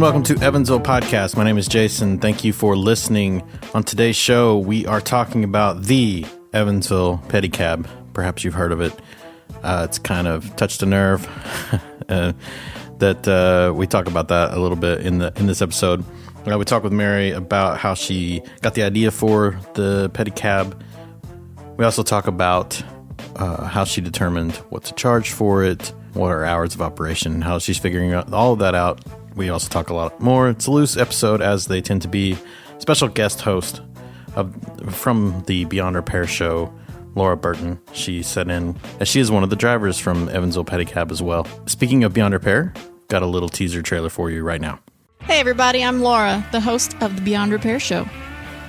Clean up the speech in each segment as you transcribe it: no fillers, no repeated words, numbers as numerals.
welcome to Evansville Podcast. My name is Jason. Thank you for listening. On today's show, we are talking about the Evansville Pedicab. Perhaps you've heard of it. It's kind of touched a nerve. We talk about that a little bit in this episode. We talk with Mary about how she got the idea for the pedicab. We also talk about how she determined what to charge for it, what are hours of operation, how she's figuring all of that out. We also talk a lot more. It's a loose episode, as they tend to be. Special guest host from the Beyond Repair show, Laura Burton. She sat in, as she is one of the drivers from Evansville Pedicab as well. Speaking of Beyond Repair, got a little teaser trailer for you right now. Hey everybody, I'm Laura, the host of the Beyond Repair show.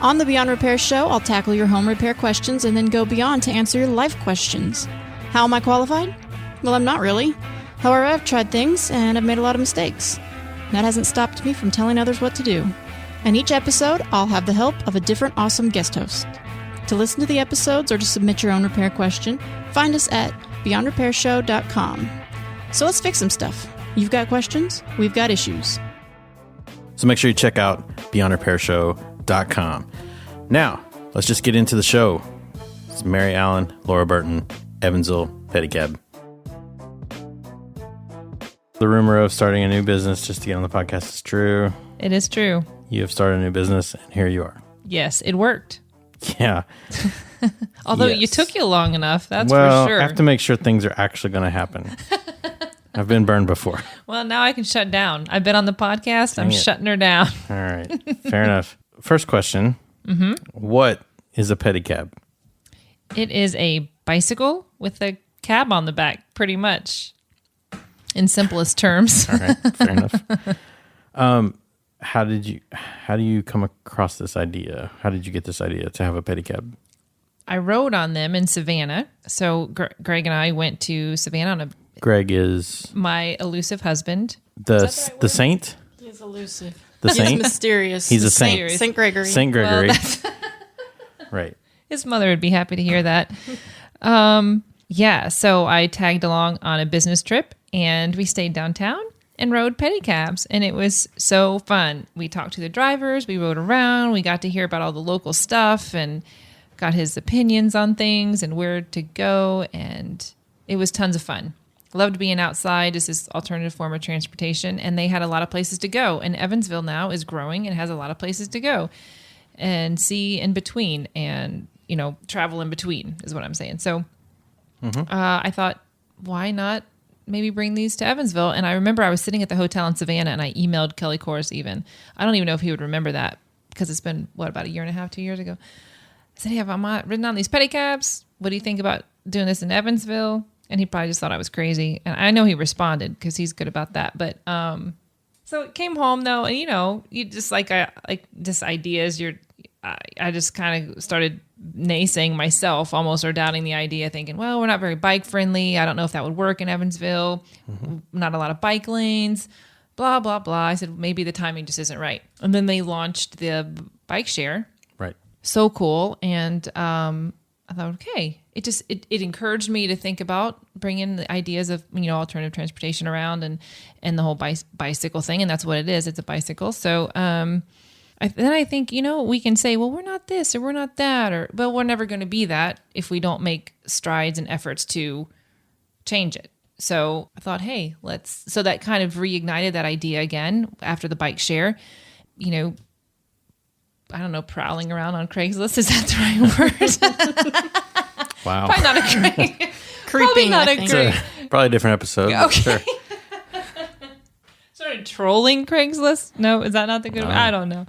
On the Beyond Repair show, I'll tackle your home repair questions and then go beyond to answer your life questions. How am I qualified? Well, I'm not really. However, I've tried things and I've made a lot of mistakes. That hasn't stopped me from telling others what to do. And each episode, I'll have the help of a different awesome guest host. To listen to the episodes or to submit your own repair question, find us at beyondrepairshow.com. So let's fix some stuff. You've got questions, we've got issues. So make sure you check out beyondrepairshow.com. Now, let's just get into the show. It's Mary Allen, Laura Burton, Evansville Pedicab. The rumor of starting a new business just to get on the podcast is true. It is true. You have started a new business, and here you are. Yes, it worked. Yeah. Although Yes. It took you long enough, that's for sure. I have to make sure things are actually going to happen. I've been burned before. Well, now I can shut down. I've been on the podcast. I'm shutting her down. All right. Fair enough. First question. Mm-hmm. What is a pedicab? It is a bicycle with a cab on the back, pretty much, in simplest terms. All right. Fair enough. How do you come across this idea? How did you get this idea to have a pedicab? I rode on them in Savannah. So Greg and I went to Savannah on Greg is my elusive husband. the saint? He's elusive. The saint? He's mysterious. He's a saint. Saint Gregory. Saint Gregory. Well, Right. his mother would be happy to hear that. So I tagged along on a business trip and we stayed downtown and rode pedicabs, and it was so fun. We talked to the drivers, we rode around, we got to hear about all the local stuff and got his opinions on things and where to go, and it was tons of fun. Loved being outside as this alternative form of transportation, and they had a lot of places to go, and Evansville now is growing and has a lot of places to go and see in between and, travel in between is what I'm saying. So I thought, why not maybe bring these to Evansville? And I remember I was sitting at the hotel in Savannah and I emailed Kelly Kors even. I don't even know if he would remember that because it's been, about a year and a half, 2 years ago. I said, hey, I'm ridden on these pedicabs. What do you think about doing this in Evansville? And he probably just thought I was crazy. And I know he responded because he's good about that. But so it came home though, and you just like just ideas. I just kind of started naysaying myself almost, or doubting the idea, thinking, well, we're not very bike friendly. I don't know if that would work in Evansville. Not a lot of bike lanes, blah, blah, blah. I said, maybe the timing just isn't right. And then they launched the bike share. Right. So cool. And I thought, okay, it encouraged me to think about bringing the ideas of, alternative transportation around and the whole bicycle thing. And that's what it is. It's a bicycle. So, then I think, we can say, well, we're not this or we're not that, but we're never going to be that if we don't make strides and efforts to change it. So I thought, hey, so that kind of reignited that idea again after the bike share, I don't know, prowling around on Craigslist. Is that the right word? Wow. Probably not a great. Creeping, not I a think. great. Probably a different episode. Okay. Sure. Started trolling Craigslist. No, is that not the good one? I don't know.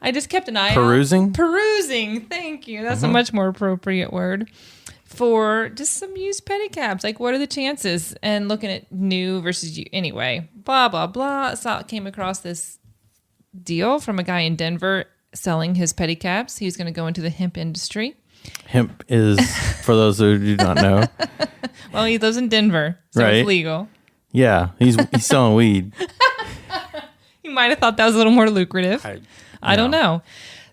I just kept an eye Perusing? out. Perusing. Thank you. That's a much more appropriate word for just some used pedicabs. Like, what are the chances? And looking at new versus anyway, blah, blah, blah. Came across this deal from a guy in Denver selling his pedicabs. He was going to go into the hemp industry. Hemp is, for those who do not know. Well, he lives in Denver, so Right. it's legal. Yeah, he's selling weed. He might have thought that was a little more lucrative. I don't no. know.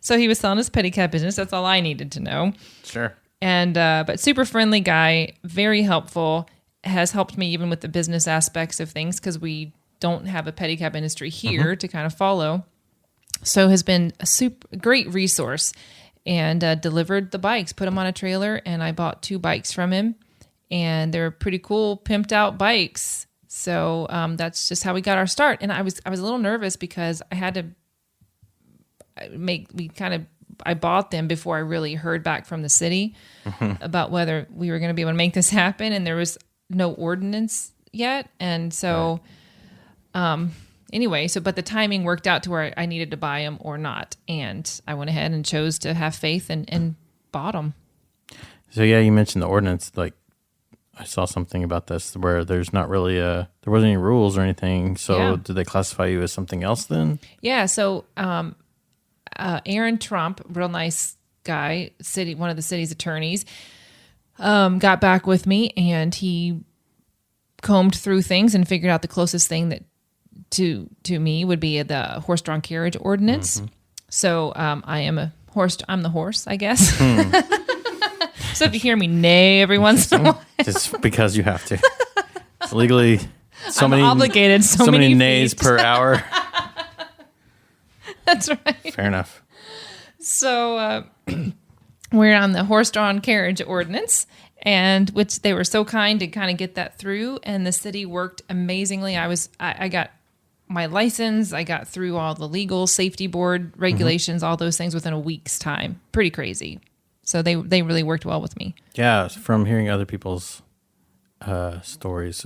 So he was selling his pedicab business. That's all I needed to know. Sure. And but super friendly guy, very helpful, has helped me even with the business aspects of things because we don't have a pedicab industry here to kind of follow. So has been a super great resource, and delivered the bikes, put them on a trailer, and I bought 2 bikes from him, and they're pretty cool, pimped out bikes. So that's just how we got our start. And I was a little nervous because I had to I bought them before I really heard back from the city about whether we were going to be able to make this happen, and there was no ordinance yet. And so, anyway, but the timing worked out to where I needed to buy them or not. And I went ahead and chose to have faith and bought them. So yeah, you mentioned the ordinance. Like, I saw something about this where there's not really there wasn't any rules or anything. So did they classify you as something else then? Yeah. So, Aaron Trump, real nice guy, one of the city's attorneys, got back with me, and he combed through things and figured out the closest thing that to me would be the horse-drawn carriage ordinance. So I'm the horse, I guess. So if you hear me neigh every once in a while, just because you have to. It's legally I'm obligated. So many feet. neighs per hour. That's right. Fair enough. So we're on the horse-drawn carriage ordinance, and which they were so kind to kind of get that through, and the city worked amazingly. I got my license. I got through all the legal safety board regulations, all those things within a week's time. Pretty crazy. So they really worked well with me. Yeah, from hearing other people's stories,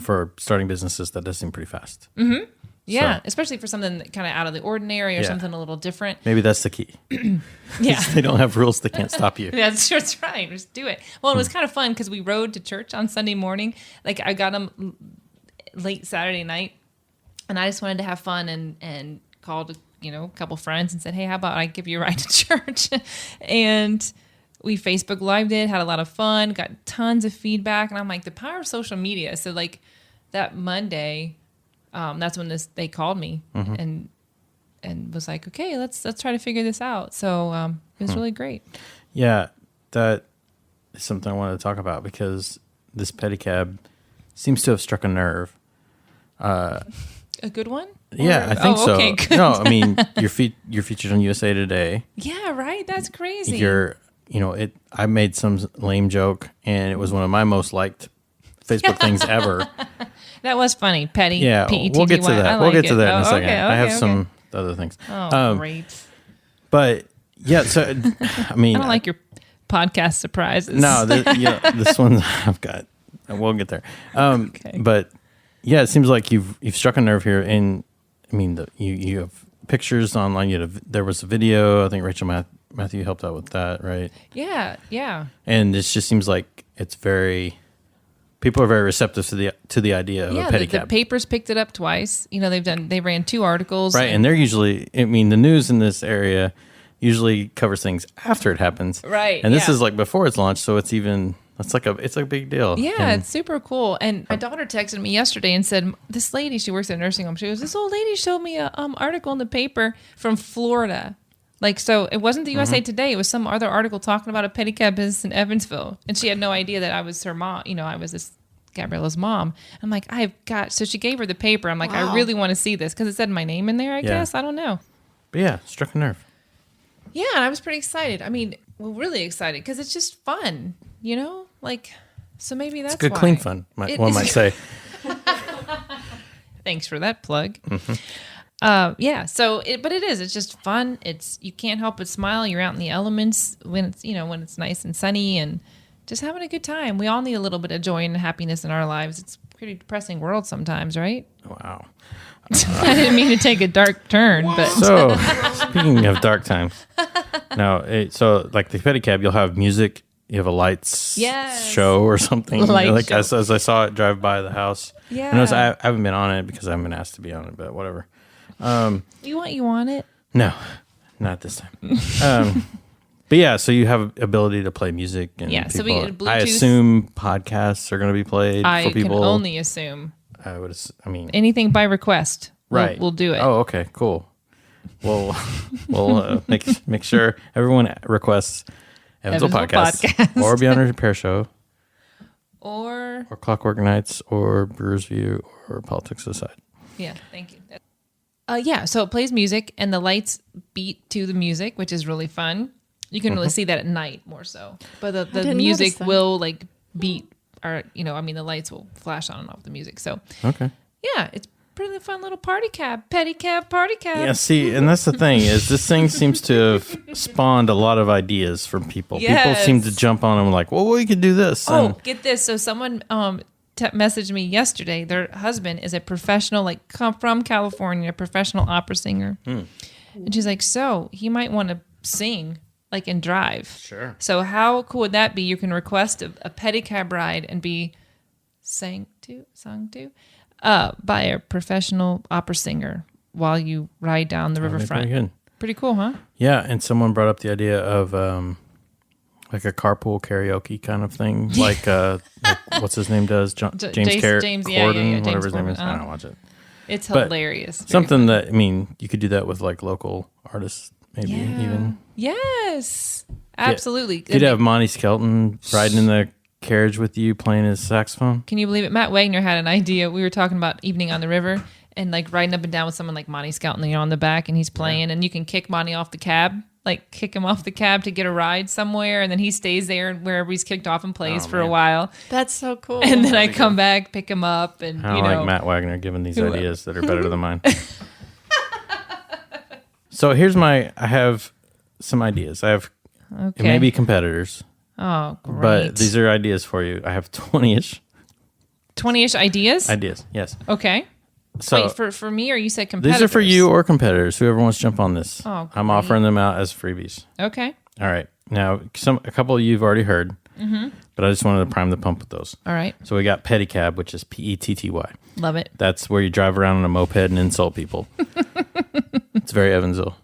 for starting businesses, that does seem pretty fast. Mm-hmm. Yeah, So. Especially for something kind of out of the ordinary or something a little different. Maybe that's the key. Yeah. They don't have rules that can't stop you. That's right. Just do it. Well, it was kind of fun because we rode to church on Sunday morning. Like, I got them late Saturday night, and I just wanted to have fun and called a couple friends and said, hey, how about I give you a ride to church? And we Facebook Lived it, had a lot of fun, got tons of feedback. And I'm like, the power of social media. So like that Monday, that's when they called me and was like, okay, let's try to figure this out. So it was really great. Yeah, that is something I wanted to talk about because this pedicab seems to have struck a nerve. A good one? Yeah, I think so. Okay, good. No, I mean, you're featured on USA Today. Yeah, right? That's crazy. I made some lame joke, and it was one of my most liked Facebook things ever. That was funny. Petty. Yeah, P-E-T-T-Y. we'll get to that. We'll get to that in a second. Okay, I have some other things. Oh, great. But yeah, so I mean, I don't like your podcast surprises. No, this one I've got. We'll get there. Okay. But yeah, it seems like you've struck a nerve here, and I mean, you have pictures online. There was a video. I think Rachel Matthew helped out with that, right? Yeah. And it just seems like people are very receptive to the idea of a pedicab. The papers picked it up twice. They ran 2 articles. Right, and they're usually, the news in this area usually covers things after it happens. Right. And this is like before it's launched, so it's a big deal. Yeah, and it's super cool. And my daughter texted me yesterday and said, this lady, she works at a nursing home. She goes, this old lady showed me a article in the paper from Florida. Like, so it wasn't the USA Today. It was some other article talking about a pedicab business in Evansville. And she had no idea that I was her mom. I was this Gabriella's mom. I'm like, so she gave her the paper. I'm like, wow. I really want to see this because it said my name in there, I guess. I don't know. But yeah, struck a nerve. Yeah, and I was pretty excited. I mean, really excited because it's just fun, so maybe that's it's good, why. Clean fun, one might say. Thanks for that plug. Mm-hmm. But it is. It's just fun. You can't help but smile. You're out in the elements when it's nice and sunny and just having a good time. We all need a little bit of joy and happiness in our lives. It's a pretty depressing world sometimes, right? Wow. I didn't mean to take a dark turn, but so speaking of dark times, so like the pedicab, you'll have music. You have a lights show or something. Show. As I saw it drive by the house. Yeah. I haven't been on it because I haven't been asked to be on it, but whatever. You want you on it? No, not this time. But yeah, so you have ability to play music and so we get Bluetooth. I assume podcasts are going to be played for people. I can only assume. Anything by request. Right. We'll do it. Oh, okay, cool. We'll make sure everyone requests Evansville Podcast or Beyond Repair Show or Clockwork Nights or Brewers View or Politics Aside. Yeah, thank you. Yeah, so it plays music and the lights beat to the music, which is really fun. You can really see that at night more so. But the didn't music notice that. will like beat or, the lights will flash on and off the music. So, Okay. yeah, it's pretty fun little party cab, pedicab, party cab. Yeah, see, and that's the thing is this thing seems to have spawned a lot of ideas from people. People Yes. seem to jump on them like, well, we could do this. Oh, And get this. So someone messaged me yesterday. Their husband is a professional, from California, professional opera singer. And she's like, so he might want to sing and drive. Sure. So how cool would that be? You can request a pedicab ride and be sung to by a professional opera singer while you ride down the riverfront. pretty good. Pretty cool, huh? Yeah, and someone brought up the idea of like a carpool karaoke kind of thing, like what's his name does James James, Corden, yeah, James whatever his name Corden, is. I don't watch it. It's But hilarious. Very Something that you could do that with like local artists, maybe even. Yes, absolutely. You'd have Monty Skelton riding in the carriage with you playing his saxophone. Can you believe it? Matt Wagner had an idea. We were talking about Evening on the River and riding up and down with someone like Monty Skelton, on the back, and he's playing, and you can kick Monty off the cab, kick him off the cab to get a ride somewhere, and then he stays there wherever he's kicked off and plays for a while. That's so cool. And then I come back, pick him up, and I don't like Matt Wagner giving these ideas that are better than mine. So I have some ideas. It may be competitors, Oh, great. but these are ideas for you. I have 20-ish 20-ish ideas? ideas. Yes. Okay. So Wait, for me, or you said competitors? these are for you or competitors, whoever wants to jump on this. Oh, I'm great. offering them out as freebies. Okay. All right. Now, a couple you've already heard, but I just wanted to prime the pump with those. All right. So we got pedicab, which is Petty. Love it. That's where you drive around on a moped and insult people. It's very Evansville.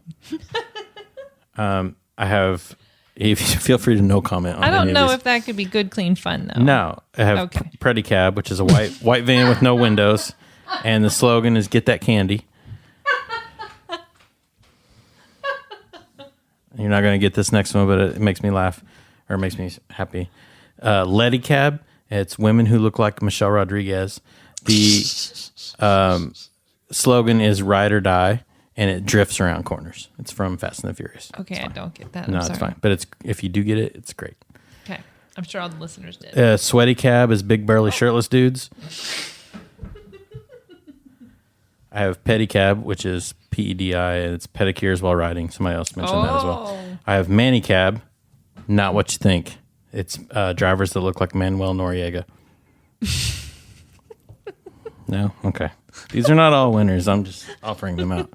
I have. Feel free to no comment on I don't any know of these. if that could be good, clean fun, though. No, I have Okay. Pedicab, which is a white van with no windows, and the slogan is "Get that candy." You're not going to get this next one, but it makes me laugh, or makes me happy. Letty Cab. It's women who look like Michelle Rodriguez. The slogan is "Ride or Die," and it drifts around corners. It's from Fast and the Furious. Okay, I don't get that. No, I'm it's sorry. fine. But if you do get it, it's great. Okay. I'm sure all the listeners did. Sweaty Cab is big, burly, shirtless dudes. I have Pedicab, which is PEDI, and it's pedicures while riding. Somebody else mentioned that as well. I have Manicab, not what you think. It's drivers that look like Manuel Noriega. No? Okay. These are not all winners. I'm just offering them out.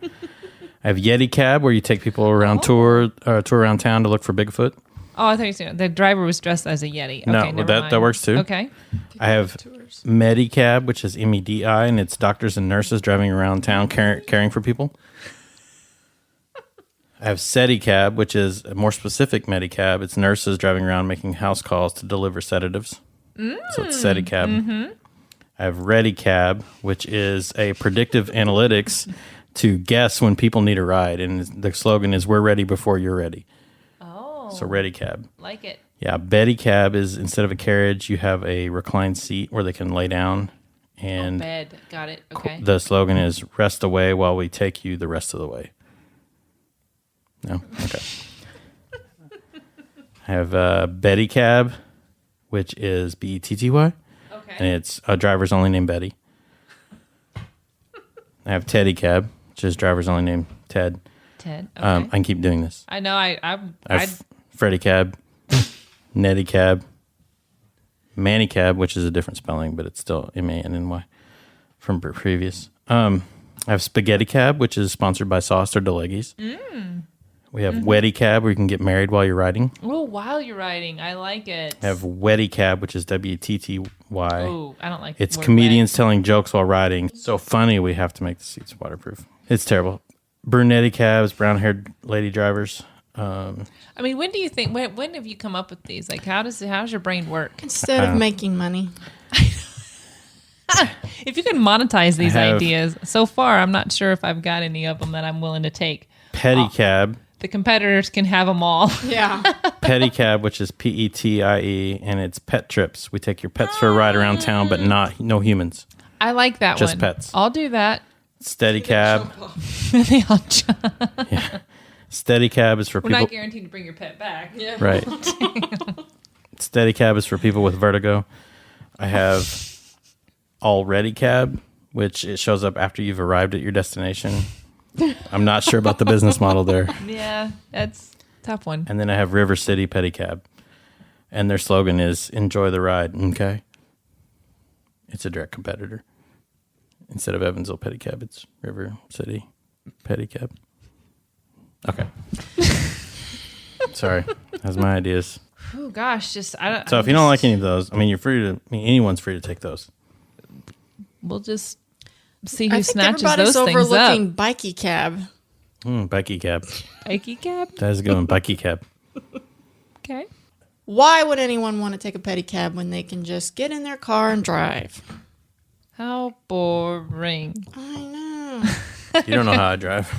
I have Yeti Cab, where you take people around tour around town to look for Bigfoot. Oh, I thought you said the driver was dressed as a Yeti. No, Okay, never that mind. works too. Okay. I have Medicab, which is MEDI, and it's doctors and nurses driving around town caring for people. I have Sedicab, which is a more specific Medicab. It's nurses driving around making house calls to deliver sedatives. So it's Sedicab. Mm-hmm. I have Redicab, which is a predictive analytics to guess when people need a ride. And the slogan is, "We're ready before you're ready." Oh. So Redicab. Like it. Yeah, Betty Cab is, instead of a carriage, you have a reclined seat where they can lay down. And Bed. Got it. Okay. the slogan is, "Rest away while we take you the rest of the way." No? Okay. I have Betty Cab, which is Betty. Okay. And it's a driver's only named Betty. I have Teddy Cab, which is driver's only named Ted. Ted. Okay. I can keep doing this. I know. I I have Freddie Cab, Nettie Cab, Manny Cab, which is a different spelling, but it's still M-A-N-N-Y from previous. I have Spaghetti Cab, which is sponsored by Sauce or DeLeggies. We have Wetty Cab, where you can get married while you're riding. Oh, while you're riding, I like it. I have Wetty Cab, which is W-T-T-Y. Oh, I don't like It's the word comedians telling jokes while riding. So funny, we have to make the seats waterproof. It's terrible. Brunetti Cabs, brown-haired lady drivers. I mean, when do you think? When have you come up with these? Like, how's your brain work? Instead of making money. If you can monetize these I have- ideas, so far I'm not sure if I've got any of them that I'm willing to take. Pedicab. The competitors can have them all. Yeah. Pedicab, which is P-E-T-I-E, and it's pet trips. We take your pets for a ride around town, but no humans. I like that Just one. pets. I'll do that. Steadicab. They all jump. Yeah. Steadicab is for We're people. not guaranteed to bring your pet back. Yeah. Right. Steadicab is for people with vertigo. I have Already Cab, which it shows up after you've arrived at your destination. I'm not sure about the business model there. Yeah, that's a tough one. And then I have River City Pedicab. And their slogan is enjoy the ride, okay? It's a direct competitor. Instead of Evansville Pedicab, it's River City Pedicab. Okay. Sorry. That's my ideas. Oh gosh, just I don't. So if you don't like any of those, I mean, you're free to. I mean, anyone's free to take those. We'll just see I who think snatches everybody's those things up. overlooking bikey cab. Bikey cab. Ikey cab. That is a good one. Bikey cab. Okay. Why would anyone want to take a pedicab when they can just get in their car and drive? How boring. I know. You don't know how I drive.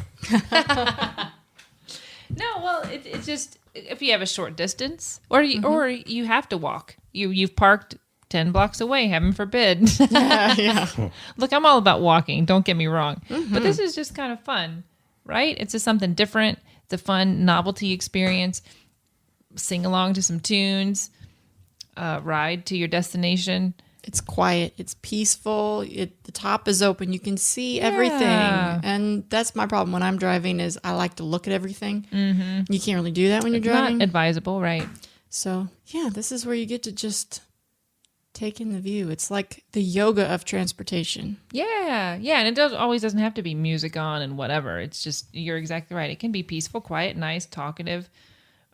No, well, it's just if you have a short distance, or you have to walk. You've parked 10 blocks away. Heaven forbid. Yeah. Look, I'm all about walking. Don't get me wrong, but this is just kind of fun, right? It's just something different. It's a fun novelty experience. Sing along to some tunes. Ride to your destination. It's quiet. It's peaceful. The top is open. You can see everything. And that's my problem when I'm driving is I like to look at everything. Mm-hmm. You can't really do that when you're driving. Not advisable, right? So, yeah, this is where you get to just take in the view. It's like the yoga of transportation. Yeah, and it always doesn't have to be music on and whatever. It's just, you're exactly right. It can be peaceful, quiet, nice, talkative.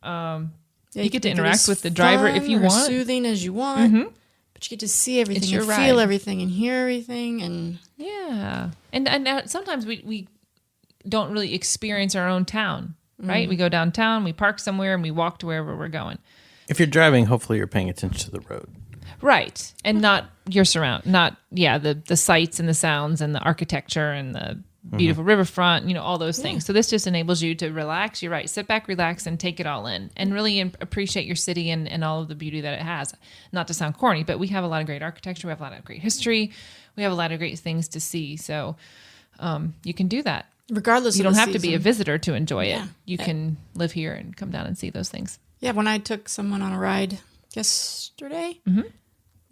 You get to interact with the driver if you want. Soothing as you want. Mm-hmm. But you get to see everything and feel everything and hear everything. And yeah. And sometimes we don't really experience our own town, right? We go downtown, we park somewhere, and we walk to wherever we're going. If you're driving, hopefully you're paying attention to the road. Right. And not your the sights and the sounds and the architecture and the beautiful riverfront, all those things. So this just enables you to relax. You're right. Sit back, relax, and take it all in and really appreciate your city and all of the beauty that it has. Not to sound corny, but we have a lot of great architecture. We have a lot of great history. We have a lot of great things to see. So you can do that. Regardless you of the don't have to season. be a visitor to enjoy it. You can live here and come down and see those things. Yeah, when I took someone on a ride yesterday,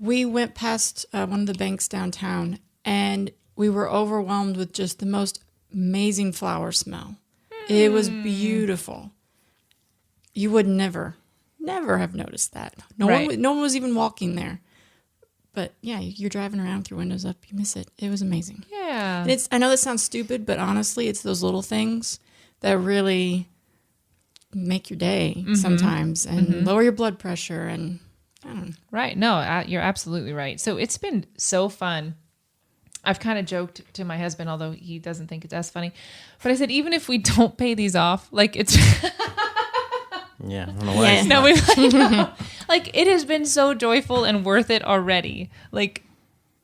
we went past one of the banks downtown, and we were overwhelmed with just the most amazing flower smell. It was beautiful. You would never have noticed that. No one was even walking there. But yeah, you're driving around with your windows up. You miss it. It was amazing. Yeah. And I know this sounds stupid, but honestly, it's those little things that really make your day sometimes and lower your blood pressure. And I don't know. Right. No, you're absolutely right. So it's been so fun. I've kind of joked to my husband, although he doesn't think it's as funny. But I said, even if we don't pay these off, like it's... Yeah, I don't know why. No, like it has been so joyful and worth it already. Like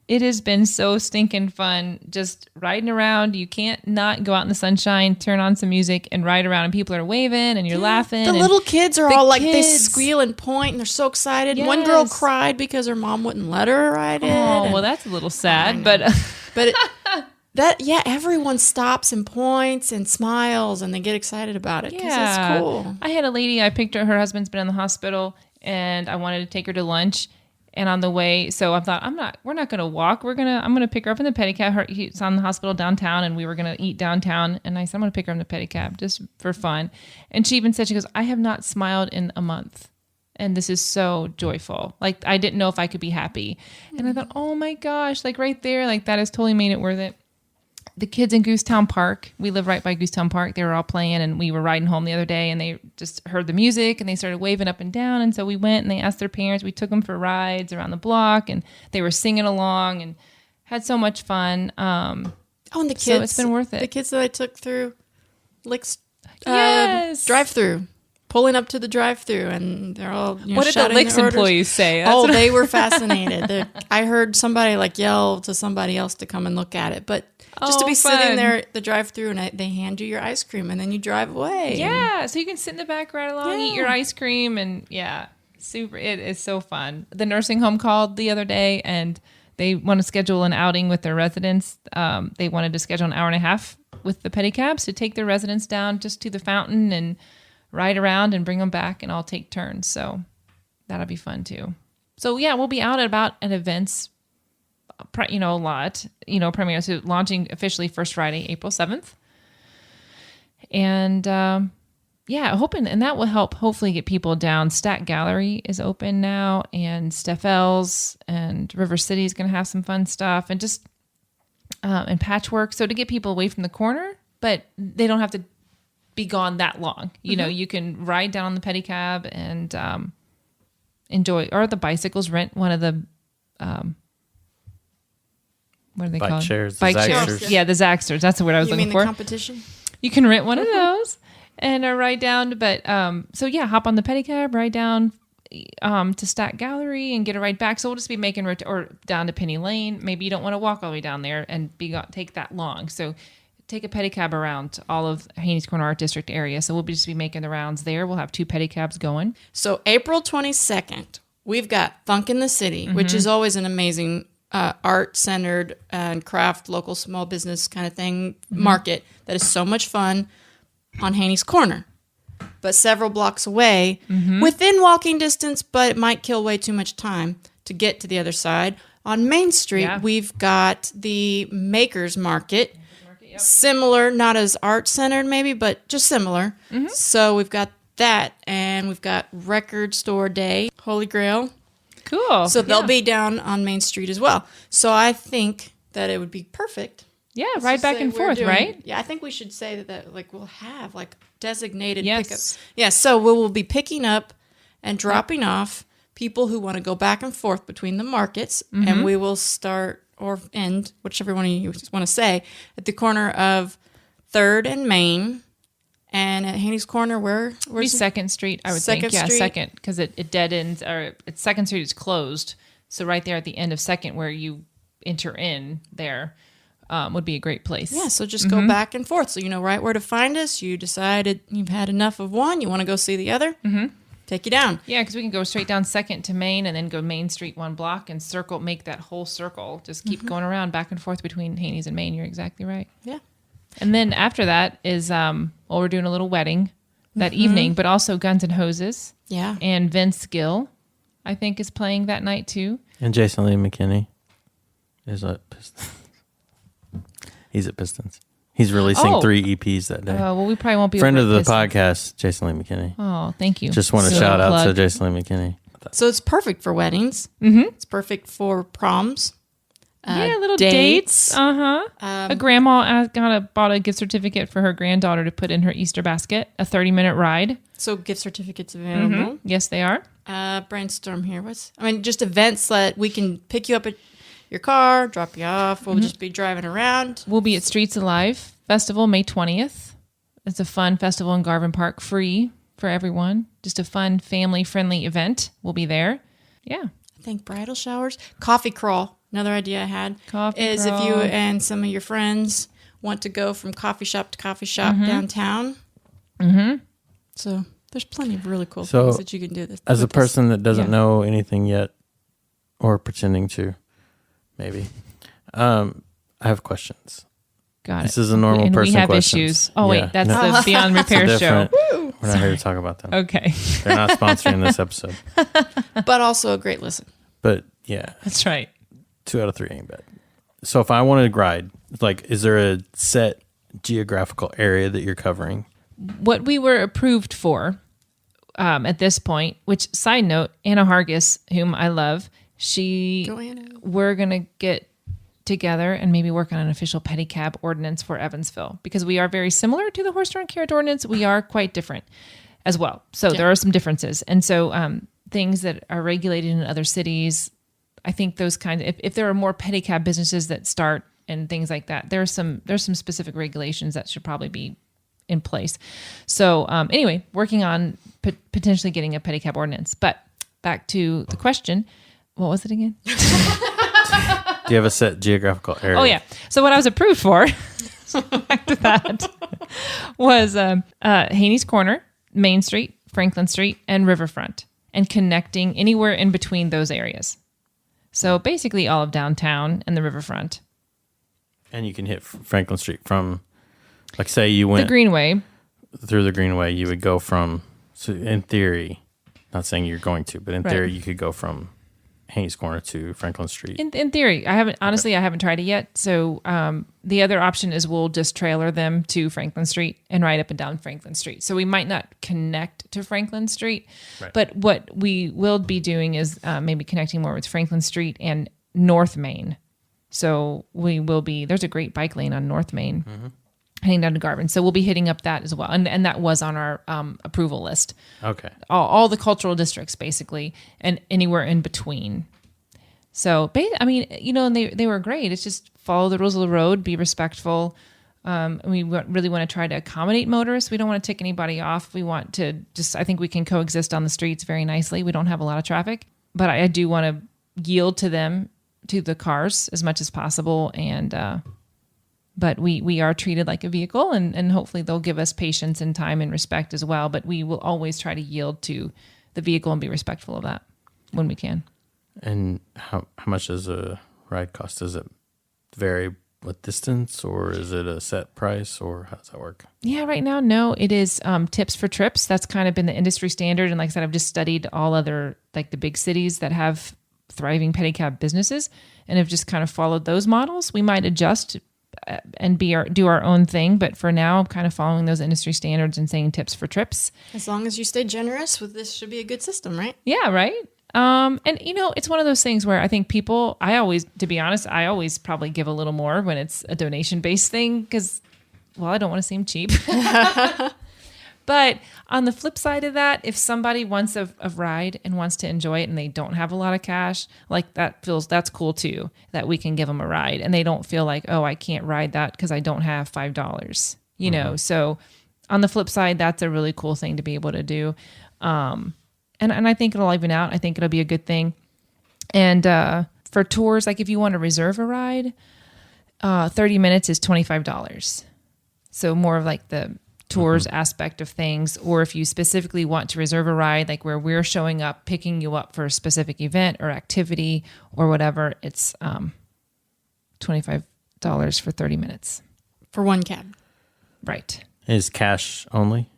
it has been so stinking fun just riding around. You can't not go out in the sunshine, turn on some music and ride around and people are waving and you're laughing. The little kids are all like, they squeal and point and they're so excited. Yes. One girl cried because her mom wouldn't let her ride it. Oh, well, that's a little sad, but everyone stops and points and smiles and they get excited about it because it's cool. I had a lady, I picked her husband's been in the hospital and I wanted to take her to lunch. And on the way, so I thought, we're not going to walk. I'm going to pick her up in the pedicab. He's on the hospital downtown and we were going to eat downtown. And I said, I'm going to pick her in the pedicab just for fun. And she even said, she goes, I have not smiled in a month. And this is so joyful. Like, I didn't know if I could be happy. And I thought, oh my gosh, like right there, like that has totally made it worth it. The kids in Goosetown Park, we live right by Goosetown Park. They were all playing and we were riding home the other day and they just heard the music and they started waving up and down. And so we went and they asked their parents. We took them for rides around the block and they were singing along and had so much fun. And the kids. So it's been worth it. The kids that I took through Lick's drive-through, pulling up to the drive-through and they're all what did the Lick's employees say? They were fascinated. I heard somebody like yell to somebody else to come and look at it. But just to be sitting there at the drive-through and they hand you your ice cream and then you drive away. Yeah, so you can sit in the back right along, eat your ice cream, and super. It is so fun. The nursing home called the other day and they want to schedule an outing with their residents. They wanted to schedule an hour and a half with the pedicabs to take their residents down just to the fountain and ride around and bring them back, and all take turns. So that'll be fun too. So yeah, we'll be out and about at events, a lot, primarily so launching officially first Friday, April 7th. And hoping, and that will help hopefully get people down. Stack Gallery is open now, and Steffels and River City is going to have some fun stuff, and just and Patchwork. So to get people away from the corner, but they don't have to be gone that long. You can ride down on the pedicab and enjoy, or the bicycles, rent one of the what are they Bike called? shares, Bike the shares. Zaxters. Yeah, the Zaxters. That's the word I was looking mean for. the competition? You can rent one of those and ride down. But hop on the pedicab, ride down to Stack Gallery and get a ride back. So we'll just be making or down to Penny Lane. Maybe you don't want to walk all the way down there and take that long. So take a pedicab around all of Haney's Corner Art District area. So we'll just be making the rounds there. We'll have 2 pedicabs going. So April 22nd, we've got Funk in the City, which is always an amazing art-centered and craft, local small business kind of thing market that is so much fun on Haney's Corner. But several blocks away, within walking distance, but it might kill way too much time to get to the other side. On Main Street, we've got the Makers Market. Similar, not as art-centered maybe, but just similar. So we've got that, and we've got Record Store Day, Holy Grail. Cool. So they'll be down on Main Street as well. So I think that it would be perfect. Yeah, ride back and forth, right? Yeah, I think we should say that we'll have designated Yes. pickups. Yeah, so we will be picking up and dropping off people who want to go back and forth between the markets, and we will start or end, whichever one you want to say, at the corner of 3rd and Main. And at Haney's Corner, where's be 2nd Street, I would think. Yeah, Street? 2nd, because it dead ends, or 2nd Street is closed. So right there at the end of 2nd, where you enter in there, would be a great place. Yeah, so just go back and forth. So you know right where to find us. You decided you've had enough of one, you want to go see the other, take you down. Yeah, because we can go straight down 2nd to Main and then go Main Street 1 block and make that whole circle. Just keep going around back and forth between Haney's and Main. You're exactly right. Yeah. And then after that is, we're doing a little wedding that evening, but also Guns N' Hoses. Yeah. And Vince Gill, I think, is playing that night too. And Jason Lee McKinney is at Pistons. He's at Pistons. He's releasing 3 EPs that day. Well, we probably won't be Friend over of at the Pistons. podcast, Jason Lee McKinney. Oh, thank you. Just want to shout out to Jason Lee McKinney. So it's perfect for weddings. It's perfect for proms. Little dates. A grandma bought a gift certificate for her granddaughter to put in her Easter basket. A 30-minute ride. So gift certificates available. Yes, they are. Brainstorm here. Just events that we can pick you up at your car, drop you off. We'll just be driving around. We'll be at Streets Alive Festival May 20th. It's a fun festival in Garvin Park, free for everyone. Just a fun, family-friendly event. We'll be there. Yeah. I think bridal showers. Coffee crawl. Another idea I had is if you and some of your friends want to go from coffee shop to coffee shop downtown. So there's plenty of really cool things that you can do. As a person that doesn't know anything yet, or pretending to, maybe, I have questions. Got it. This is a normal person we have questions. issues. Oh, wait, that's the Beyond Repair show. We're not here to talk about them. Okay. They're not sponsoring this episode. But also a great listen. But yeah. That's right. 2 out of 3 ain't bad. So if I wanted to ride, is there a set geographical area that you're covering? What we were approved for at this point, which, side note, Anna Hargis, whom I love, we're going to get together and maybe work on an official pedicab ordinance for Evansville, because we are very similar to the horse-drawn carriage ordinance. We are quite different as well. So there are some differences. And so things that are regulated in other cities, I think those kinds of, if there are more pedicab businesses that start and things like that, there's some specific regulations that should probably be in place. So anyway, working on potentially getting a pedicab ordinance. But back to the question, what was it again? Do you have a set geographical area? Oh yeah. So what I was approved for, back to that, was Haney's Corner, Main Street, Franklin Street, and Riverfront, and connecting anywhere in between those areas. So basically all of downtown and the riverfront. And you can hit Franklin Street from, like, say you went The Greenway. through the Greenway, you would go from, so in theory, not saying you're going to, but in theory, you could go from Haney's Corner to Franklin Street. In theory, I haven't tried it yet. So the other option is we'll just trailer them to Franklin Street and ride up and down Franklin Street. So we might not connect to Franklin Street, but what we will be doing is maybe connecting more with Franklin Street and North Main. So we will be, there's a great bike lane on North Main heading down to Garvin. So we'll be hitting up that as well. And that was on our approval list. Okay. All the cultural districts, basically, and anywhere in between. So, I mean, and they were great. It's just follow the rules of the road, be respectful. We really want to try to accommodate motorists. We don't want to tick anybody off. We want to I think we can coexist on the streets very nicely. We don't have a lot of traffic, but I do want to yield to them, to the cars as much as possible. And, but we are treated like a vehicle, and hopefully they'll give us patience and time and respect as well. But we will always try to yield to the vehicle and be respectful of that when we can. And how much does a ride cost? Does it vary with distance, or is it a set price, or how does that work? Yeah, right now, no. It is tips for trips. That's kind of been the industry standard. And like I said, I've just studied all other, like the big cities that have thriving pedicab businesses and have just kind of followed those models. We might adjust and do our own thing, but for now, I'm kind of following those industry standards and saying tips for trips. As long as you stay generous with this, should be a good system, right? Yeah, right. And it's one of those things where I think people, to be honest, I always probably give a little more when it's a donation based thing because, well, I don't want to seem cheap. But on the flip side of that, if somebody wants a ride and wants to enjoy it and they don't have a lot of cash, like that's cool too, that we can give them a ride and they don't feel like, oh, I can't ride that because I don't have $5, know? So on the flip side, that's a really cool thing to be able to do. And I think it'll even out. I think it'll be a good thing. And for tours, like if you want to reserve a ride, 30 minutes is $25. So more of like the tours aspect of things. Or if you specifically want to reserve a ride, like where we're showing up, picking you up for a specific event or activity or whatever, it's $25 for 30 minutes. For one cab. Right. Is cash only?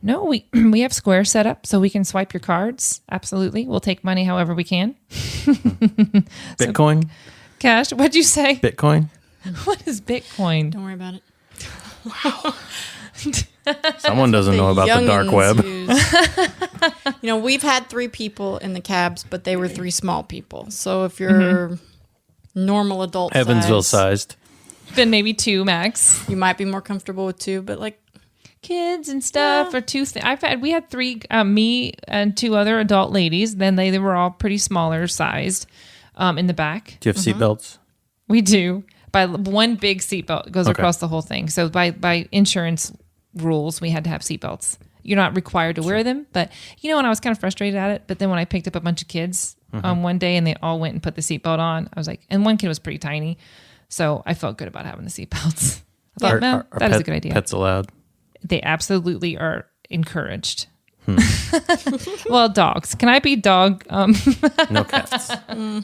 No, we have Square set up so we can swipe your cards. Absolutely. We'll take money however we can. Bitcoin? So, cash. What'd you say? Bitcoin? What is Bitcoin? Don't worry about it. Wow. Someone doesn't know about the dark web. We've had 3 people in the cabs, but they were 3 small people. So if you're normal adult Evansville sized, then maybe 2 max. You might be more comfortable with 2, but like kids and stuff or 2. We had 3, me and 2 other adult ladies. Then they were all pretty smaller sized in the back. Do you have seatbelts? We do. By one big seatbelt goes across the whole thing. So by insurance rules, we had to have seatbelts. You're not required to wear them, but and I was kind of frustrated at it. But then when I picked up a bunch of kids one day and they all went and put the seatbelt on, I was like, and one kid was pretty tiny, so I felt good about having the seatbelts. I thought, that is a good idea. Pets allowed? They absolutely are encouraged. Well, dogs. Can I be dog? No cats. No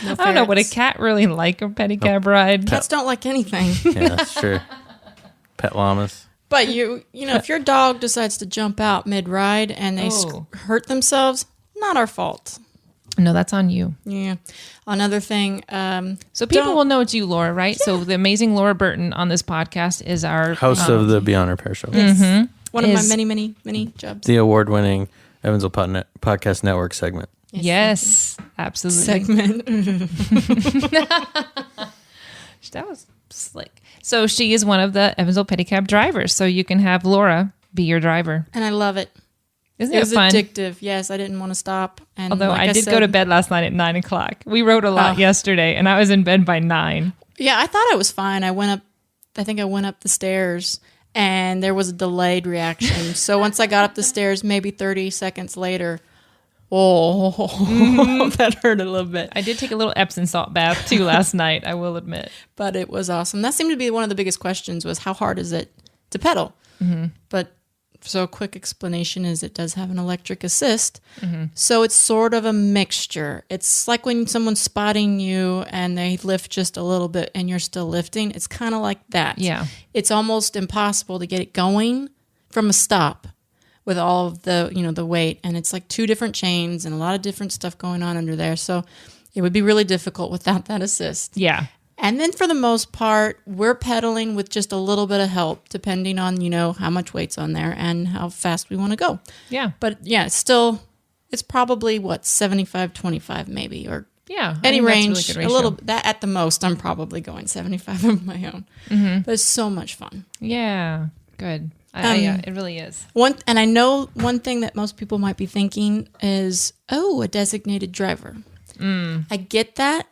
I don't know. Would a cat really like a pedicab ride? Cats don't like anything. Yeah, that's true. Pet llamas. But if your dog decides to jump out mid-ride and they hurt themselves, not our fault. No, that's on you. Yeah. Another thing. So people will know it's you, Laura, right? Yeah. So the amazing Laura Burton on this podcast is our host of the Beyond Repair Show. Yes. Mm-hmm. One of my many, many, many jobs. The award-winning Evansville Podcast Network segment. Yes, absolutely. Segment. That was slick. So she is one of the Evansville Pedicab drivers. So you can have Laura be your driver. And I love it. Isn't it fun? Addictive. Yes, I didn't want to stop. And although I did go to bed last night at 9:00. We rode a lot yesterday, and I was in bed by 9. Yeah, I thought I was fine. I think I went up the stairs, and there was a delayed reaction. So once I got up the stairs, maybe 30 seconds later, that hurt a little bit. I did take a little Epsom salt bath, too, last night, I will admit. But it was awesome. That seemed to be one of the biggest questions was how hard is it to pedal? Mm-hmm. But So a quick explanation is it does have an electric assist. So it's sort of a mixture. It's like when someone's spotting you and they lift just a little bit and you're still lifting. It's kind of like that. Yeah. It's almost impossible to get it going from a stop with all of the, the weight. And it's like 2 different chains and a lot of different stuff going on under there. So it would be really difficult without that assist. Yeah. And then for the most part, we're pedaling with just a little bit of help, depending on, how much weight's on there and how fast we want to go. Yeah. But yeah, it's probably 75-25 maybe, or Yeah. any range, that's a really good a little, ratio. that at the most, I'm probably going 75 of my own. But it's so much fun. Yeah. Good. Yeah, it really is. And I know one thing that most people might be thinking is, a designated driver. I get that,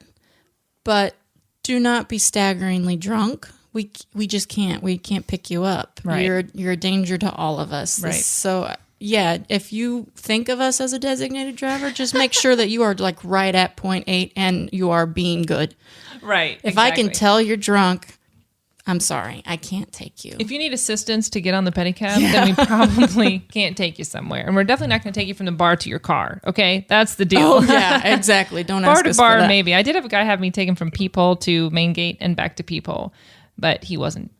but do not be staggeringly drunk. We just can't. We can't pick you up. Right. You're a danger to all of us. Right. So yeah, if you think of us as a designated driver, just make sure that you are like right at 0.8 and you are being good. Right. If I can tell you're drunk, I'm sorry, I can't take you. If you need assistance to get on the pedicab, then we probably can't take you somewhere. And we're definitely not going to take you from the bar to your car. Okay? That's the deal. Oh, yeah, exactly. Don't Bar ask to us for bar, that. maybe. I did have a guy have me taken from Peephole to Main Gate and back to Peephole, but he wasn't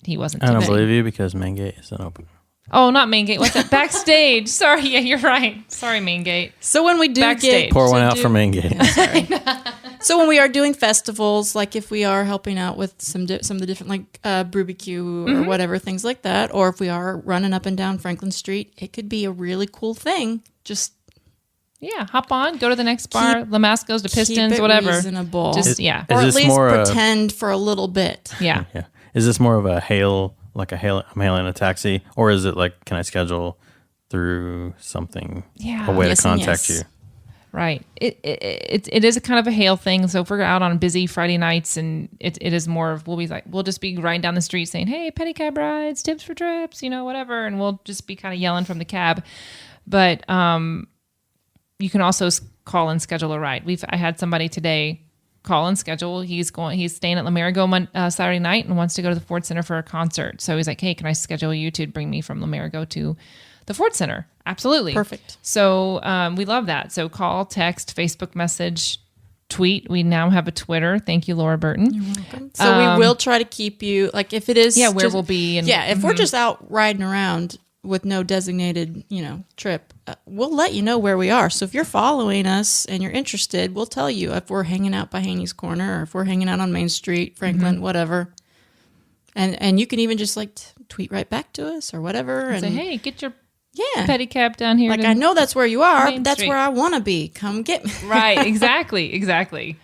I don't today. believe you because Main Gate isn't open. Oh, not Main Gate. What's that? Backstage. Sorry. Yeah, you're right. Sorry, Main Gate. So when we do Backstage. Pour one so out do- for Main Gate. So when we are doing festivals, like if we are helping out with some of the different like BBQ or whatever, things like that, or if we are running up and down Franklin Street, it could be a really cool thing. Just Yeah, hop on, go to the next bar, Lamasco's to keep Pistons, it whatever. reasonable. Just, yeah. or Is at this least more, pretend for a little bit. Yeah. Yeah. Is this more of a I'm hailing a taxi, or is it like, can I schedule through something, Yeah. a way Yes to and contact yes. you? Right. It is a kind of a hail thing. So if we're out on busy Friday nights and it is more of, we'll just be riding down the street saying, hey, pedicab rides, tips for trips, whatever. And we'll just be kind of yelling from the cab. But you can also call and schedule a ride. I had somebody today call and schedule. He's staying at Lamerigo Saturday night and wants to go to the Ford Center for a concert. So he's like, hey, can I schedule you to bring me from Lamerigo to the Ford Center? Absolutely. Perfect. So we love that. So call, text, Facebook message, tweet. We now have a Twitter. Thank you, Laura Burton. You're welcome. So we will try to keep you, like if it is. Yeah, where we'll be. And, if we're just out riding around with no designated, trip, we'll let you know where we are. So if you're following us and you're interested, we'll tell you if we're hanging out by Haney's Corner or if we're hanging out on Main Street, Franklin, whatever. And you can even just like tweet right back to us or whatever. And say, hey, get your yeah, pedicab down here. like I know that's where you are. Main But that's Street. where I want to be. Come get me. Right. Exactly.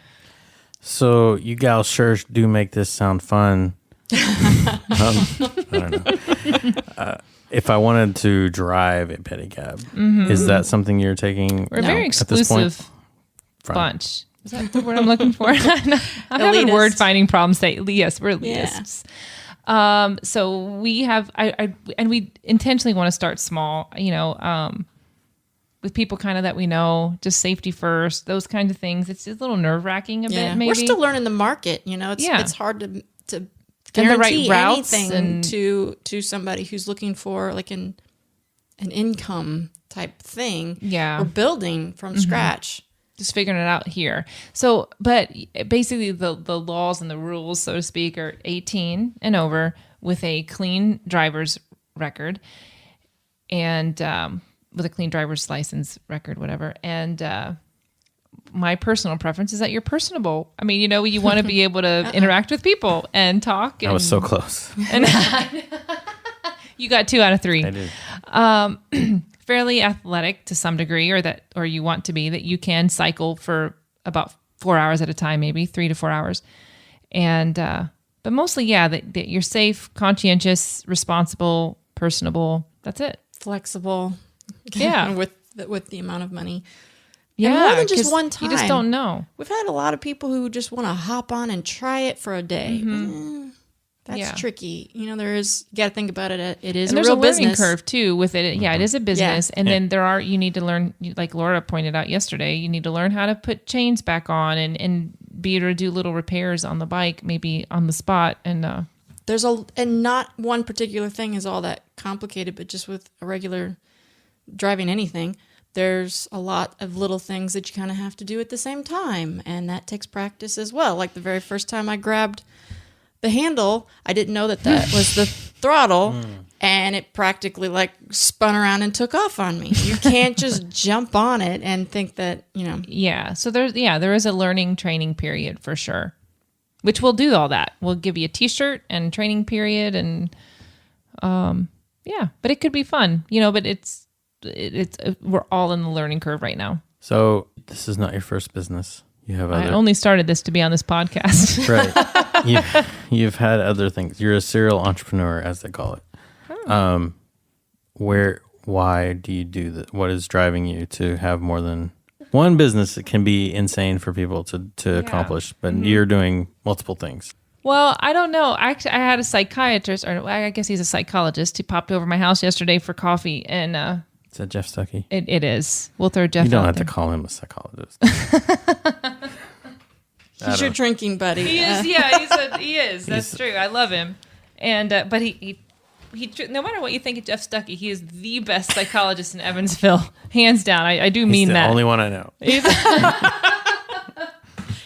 So you gals sure do make this sound fun. I don't know. If I wanted to drive a pedicab, is that something you're taking We're a very at this point? exclusive bunch. Is that the word I'm looking for? I'm having Elitist. word finding problems today. Yes, we're Yeah. elitists. So we have, and we intentionally want to start small, with people kind of that we know, just safety first, those kinds of things. It's just a little nerve wracking a bit, maybe. We're still learning the market. It's hard to And the right guarantee routes anything and- to somebody who's looking for like an income type thing. Yeah. Or building from scratch. Just figuring it out here. So, but basically the laws and the rules, so to speak, are 18 and over with a clean driver's record and with a clean driver's license record, whatever. And my personal preference is that you're personable. I mean, you want to be able to interact with people and talk. And, I was so close. And you got 2 out of 3. I did. Fairly athletic to some degree, or you want to be, that you can cycle for about 4 hours at a time, maybe 3 to 4 hours. And, but mostly, that you're safe, conscientious, responsible, personable. That's it. Flexible. Yeah. with the amount of money. Yeah. And more than just 'cause one time. You just don't know. We've had a lot of people who just want to hop on and try it for a day. That's Yeah. tricky. You got to think about it. It is And a there's real a learning business. curve too with it. Yeah, it is a business. Yeah. And then you need to learn, like Laura pointed out yesterday, you need to learn how to put chains back on and be able to do little repairs on the bike, maybe on the spot. And and not one particular thing is all that complicated, but just with a regular driving anything, there's a lot of little things that you kind of have to do at the same time. And that takes practice as well. Like the very first time I grabbed the handle, I didn't know that was the throttle, and it practically like spun around and took off on me. You can't just jump on it and think that, Yeah. So there is a learning training period for sure, which we'll do all that. We'll give you a t-shirt and training period and, but it could be fun, but it's we're all in the learning curve right now. So this is not your first business. You have other. I only started this to be on this podcast. Right. You've had other things. You're a serial entrepreneur, as they call it. Oh. Why do you do that? What is driving you to have more than one business? It can be insane for people to accomplish, but you're doing multiple things. Well, I don't know. Actually, I had a psychiatrist, or I guess he's a psychologist. He popped over my house yesterday for coffee, and is that Jeff Stuckey? It is. We'll throw Jeff. You don't out have there. to call him a psychologist. He's your drinking buddy. He is. Yeah, he is. That's true. I love him, and but he no matter what you think of Jeff Stuckey, he is the best psychologist in Evansville, hands down. I do mean that. He's the only one I know.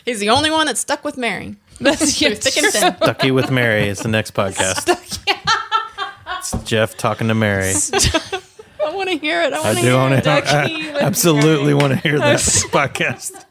He's the only one that's stuck with Mary. That's Through thick and thin. Stuckey with Mary is the next podcast. It's Jeff talking to Mary. I want to hear it. I absolutely want to hear this podcast.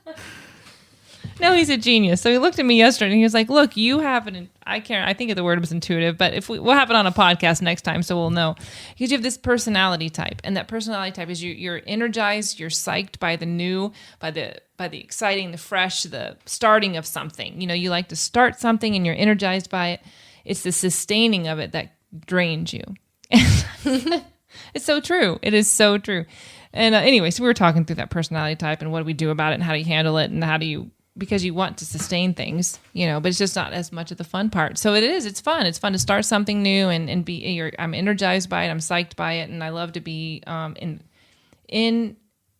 No, he's a genius. So he looked at me yesterday and he was like, "Look, you have I think the word was intuitive, but we'll have it on a podcast next time, so we'll know. Because you have this personality type, and that personality type is you're energized, you're psyched by the new, by the exciting, the fresh, the starting of something. You like to start something, and you're energized by it. It's the sustaining of it that drains you. It's so true. It is so true. And anyway, so we were talking through that personality type and what do we do about it, and how do you handle it, and how do you. Because you want to sustain things, but it's just not as much of the fun part. So it's fun. It's fun to start something new and be, I'm energized by it. I'm psyched by it. And I love to be in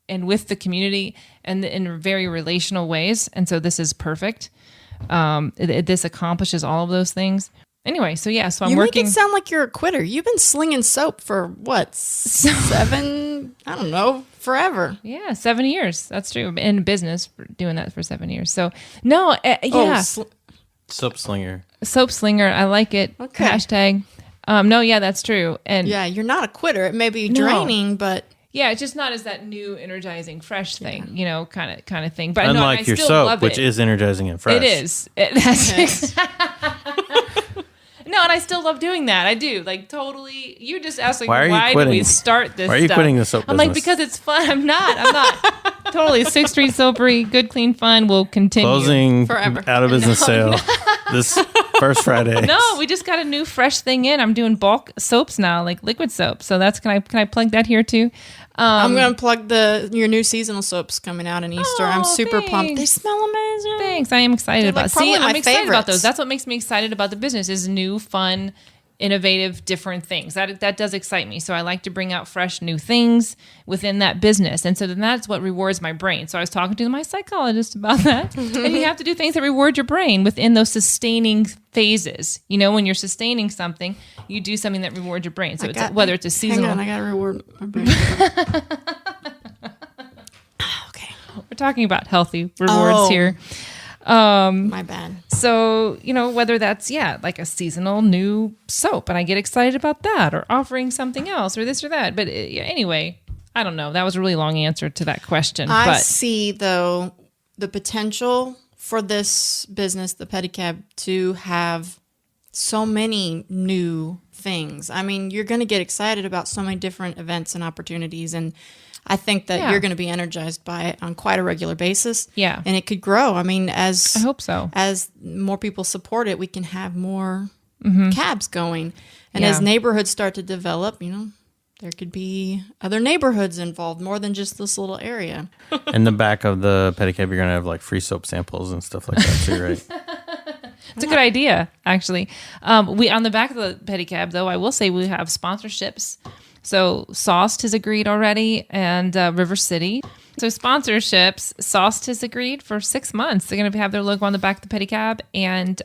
and with the community and in very relational ways. And so this is perfect. This accomplishes all of those things. Anyway, so I'm working. You make it sound like you're a quitter. You've been slinging soap for what, 7? I don't know, forever. Yeah, 7 years. That's true. In business, doing that for 7 years. So no, yeah. Soap slinger. Soap slinger. I like it. Okay. Hashtag. No, yeah, that's true. And yeah, you're not a quitter. It may be draining, but. Yeah, it's just not as that new, energizing, fresh thing, kind of thing. But unlike your still soap, love which it. is energizing and fresh. It is. That's No, and I still love doing that. I do. Like, totally. You just asked, like, why do we start this stuff? Why are you quitting the soap business? I'm like, because it's fun. I'm not. Totally. 6th Street Soapery, good, clean fun will continue. Closing forever. Out of business sale this first Friday. No, we just got a new fresh thing in. I'm doing bulk soaps now, like liquid soap. So can I plug that here too? I'm going to plug your new seasonal soaps coming out in Easter. I'm super pumped. They smell amazing. Thanks. I am excited about probably I'm my excited about favorites. those. That's what makes me excited about the business is new, fun, innovative, different things. That does excite me. So I like to bring out fresh, new things within that business. And so then that's what rewards my brain. So I was talking to my psychologist about that. And you have to do things that reward your brain within those sustaining phases. When you're sustaining something, you do something that rewards your brain. So whether it's a seasonal. Hang on, I got to reward my brain. Okay. We're talking about healthy rewards here. My bad. So, whether that's, like a seasonal new soap and I get excited about that or offering something else or this or that. But anyway, I don't know. That was a really long answer to that question. I see, though, the potential for this business, the pedicab, to have so many new things. I mean, you're going to get excited about so many different events and opportunities, and I think that you're going to be energized by it on quite a regular basis. Yeah. And it could grow. I mean, I hope so. As more people support it, we can have more cabs going. And Yeah. as neighborhoods start to develop, there could be other neighborhoods involved, more than just this little area. In the back of the pedicab, you're going to have like free soap samples and stuff like that too, right? It's a good idea, actually. We on the back of the pedicab, though, I will say we have sponsorships. So Sauced has agreed already, and River City. So sponsorships, Sauced has agreed for 6 months. They're going to have their logo on the back of the pedicab, and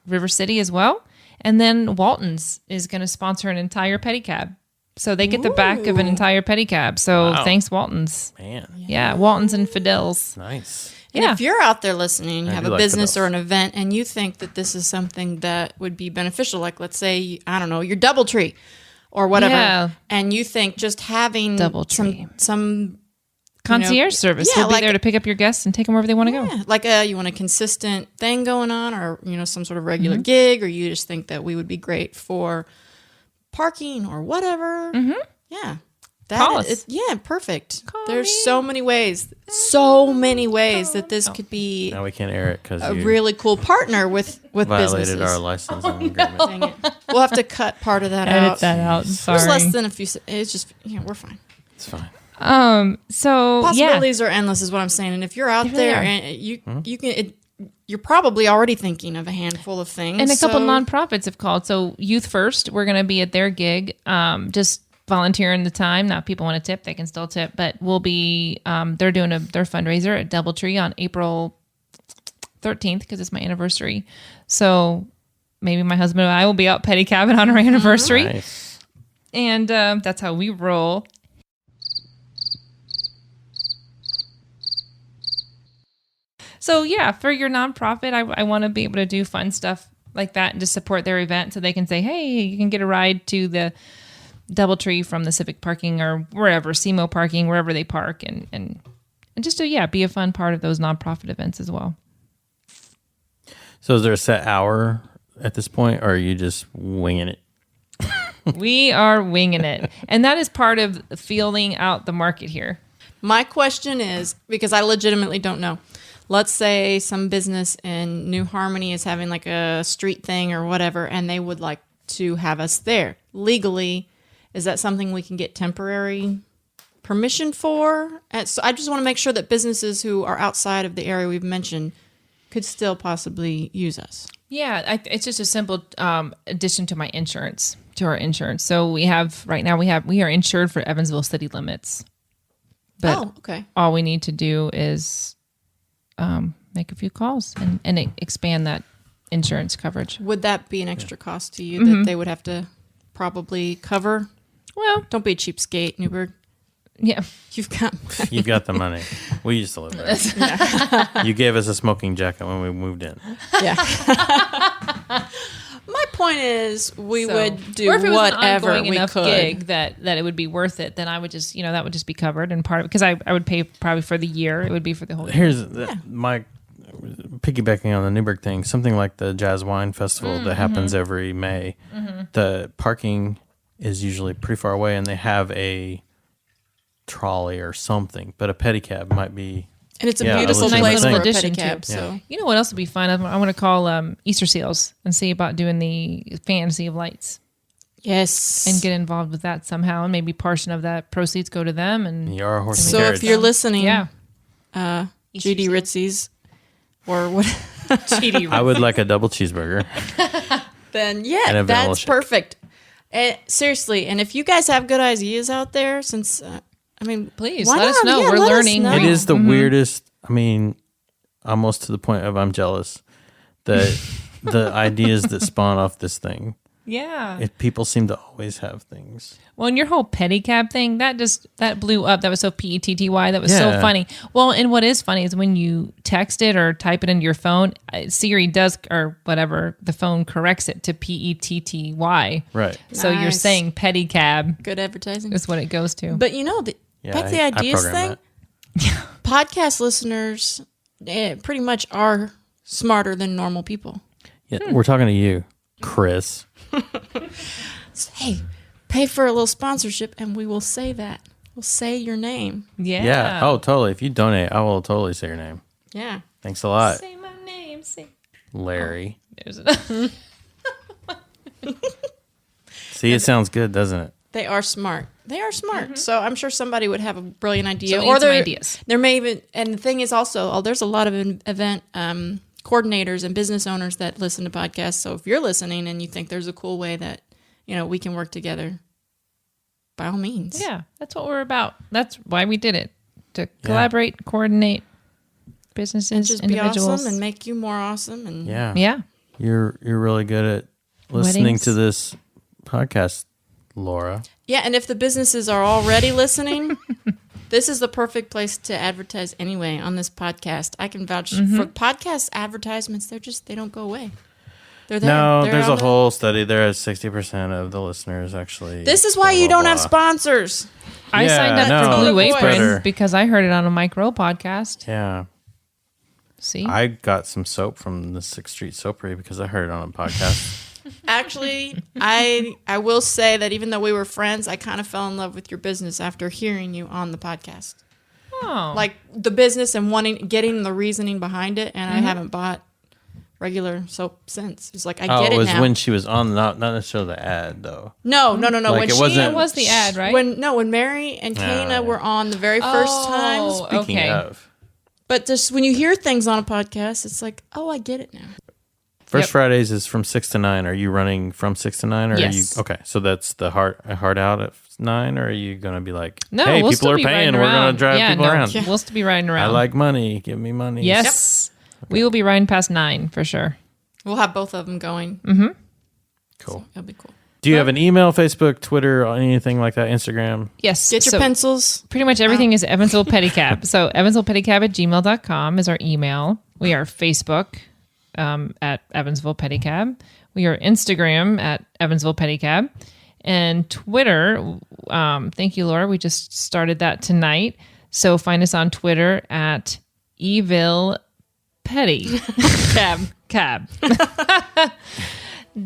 River City as well. And then Walton's is going to sponsor an entire pedicab. So they get the back of an entire pedicab. So thanks, Walton's. Man. Yeah, Walton's and Fidel's. Nice. And if you're out there listening, you have a like business Fidel's. or an event, and you think that this is something that would be beneficial, like let's say, I don't know, your DoubleTree or whatever, Yeah. and you think just having DoubleTree. some Concierge service. yeah, We'll be like- there to pick up your guests and take them wherever they want to go. yeah, like you want a consistent thing going on, or some sort of regular gig, or you just think that we would be great for parking or whatever. Yeah. Call us. Perfect. Call There's me. so many ways that this could be Now we can't air it because a you really cool partner with violated businesses. our licensing agreement. Dang it. We'll have to cut part of that Edit out. that out. It was Sorry. less than a few. It's just we're fine. It's fine. So yeah. Possibilities are endless, is what I'm saying. And if you're out They there, are. and you can, you're probably already thinking of a handful of things. And a couple so- nonprofits have called. So Youth First, we're going to be at their gig, just volunteering the time. Now, if people want to tip, they can still tip. But we'll be, they're doing their fundraiser at DoubleTree on April 13th because it's my anniversary. So maybe my husband and I will be out pedicabbing on our anniversary. Nice. And that's how we roll. So yeah, for your nonprofit, I want to be able to do fun stuff like that and just support their event so they can say, hey, you can get a ride to the DoubleTree from the Civic parking or wherever, SEMO parking, wherever they park, and just to be a fun part of those nonprofit events as well. So is there a set hour at this point, or are you just winging it? We are winging it. And that is part of feeling out the market here. My question is, because I legitimately don't know. Let's say some business in New Harmony is having like a street thing or whatever, and they would like to have us there. Legally, is that something we can get temporary permission for? And so I just want to make sure that businesses who are outside of the area we've mentioned could still possibly use us. Yeah, it's just a simple addition to my insurance, to our insurance. So we are insured for Evansville city limits. But okay. all we need to do is make a few calls and expand that insurance coverage. Would that be an extra cost to you that they would have to probably cover? Well, Don't be a cheapskate, Newberg. yeah. You've got You've got the money. We used to live there. You gave us a smoking jacket when we moved in. yeah. My point is, we So- would do or if it was whatever an ongoing we enough could. gig that it would be worth it, then I would just, that would just be covered and part of it. Because I would pay probably for the year. It would be for the whole year. Here's my piggybacking on the Newburgh thing, something like the Jazz Wine Festival that happens every May. The parking is usually pretty far away, and they have a trolley or something, but a pedicab might be. And it's a Yeah, beautiful a legitimate place thing. for a Addition pedicab. too. So You know what else would be fun? I want to call Easter Seals and see about doing the Fantasy of Lights yes. and get involved with that somehow, and maybe portion of that proceeds go to them. And You are a horse and so carriage. if you're listening, yeah, GD Ritzy's or what? I would like a double cheeseburger. Then And yeah, a vanilla that's shake. perfect. Seriously, and if you guys have good ideas out there, since please why let us not? know. Yeah, We're let us learning. know. It is the weirdest. I mean, almost to the point of I'm jealous that the ideas that spawn off this thing. Yeah. People seem to always have things. Well, and your whole pedicab thing, that blew up. That was so petty. That was so Yeah. funny. Well, and what is funny is when you text it or type it into your phone, Siri does, or whatever, the phone corrects it to petty. Right. So you're Nice. saying pedicab good advertising. is what it goes to. But Yeah, back to the I ideas programmed thing. Podcast listeners pretty much are smarter than normal people. Yeah, we're talking to you, Chris. Hey, pay for a little sponsorship, and we will say that. We'll say your name. Yeah. Oh, totally. If you donate, I will totally say your name. Yeah. Thanks a lot, Say my name. Say. Larry. There's it. See, it sounds good, doesn't it? They are smart. They are smart. So I'm sure somebody would have a brilliant idea. So we need some there- ideas. There may even, and the thing is also, there's a lot of event coordinators and business owners that listen to podcasts. So if you're listening and you think there's a cool way that, we can work together, by all means. Yeah, that's what we're about. That's why we did it. To collaborate, coordinate businesses, And just be individuals. awesome and make you more awesome. And Yeah. Yeah. You're really good at listening Weddings. to this podcast, Laura. Yeah, and if the businesses are already listening, this is the perfect place to advertise anyway on this podcast. I can vouch for podcast advertisements. They don't go away. They're there. No, They're there's a on whole study. There is 60% of the listeners actually. This is why you don't have sponsors. I signed up for no, Blue it's Apron better. because I heard it on a Mike Rowe podcast. Yeah. See? I got some soap from the 6th Street Soapery because I heard it on a podcast. Actually, I will say that even though we were friends, I kind of fell in love with your business after hearing you on the podcast. Oh. Like the business and getting the reasoning behind it, and I haven't bought regular soap since. It's like I get it it was now. when she was on, not necessarily the ad though. No. Like, When it she wasn't- That was the ad, right? when Mary and Kana were on the very first time. Speaking okay. of, But just when you hear things on a podcast, it's like, oh, I get it now. First Yep. Fridays is from 6 to 9. Are you running from 6 to 9? Or Yes. Are you okay? So that's the hard out at 9, or are you going to be like, No, hey, we'll people still are be paying, riding we're going around. to drive people around. Yeah. We'll still be riding I around. like money. Give me money. Yes. We will be riding past 9 for sure. We'll have both of them going. Cool. That'll be cool. Do you have an email, Facebook, Twitter, or anything like that? Instagram? Yes. Get your so pencils. pretty much everything is Evansville Pedicab. So evansvillepedicab@gmail.com is our email. We are Facebook at Evansville Pedicab. We are Instagram at Evansville Pedicab. And Twitter, thank you, Laura. We just started that tonight. So find us on Twitter at Evil Petty Cab.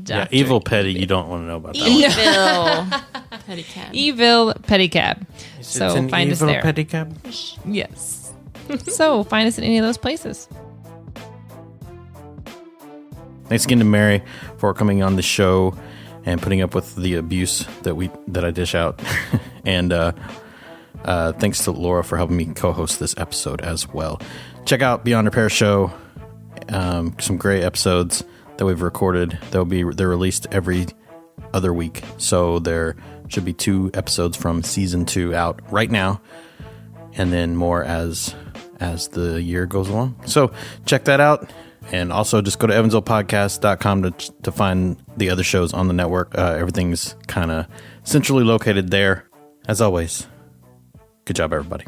Yeah, Evil Petty. You don't want to know about that one. Evil pedicab. Evil Pedicab. It's So an find us evil there. pedicab. Yes. So find us in any of those places. Thanks again to Mary for coming on the show and putting up with the abuse that I dish out. And thanks to Laura for helping me co-host this episode as well. Check out Beyond Repair Show. Some great episodes that we've recorded. They're released every other week. So there should be 2 episodes from season 2 out right now, and then more as the year goes along. So check that out. And also just go to evansvillepodcast.com to find the other shows on the network. Everything's kind of centrally located there. As always, good job, everybody.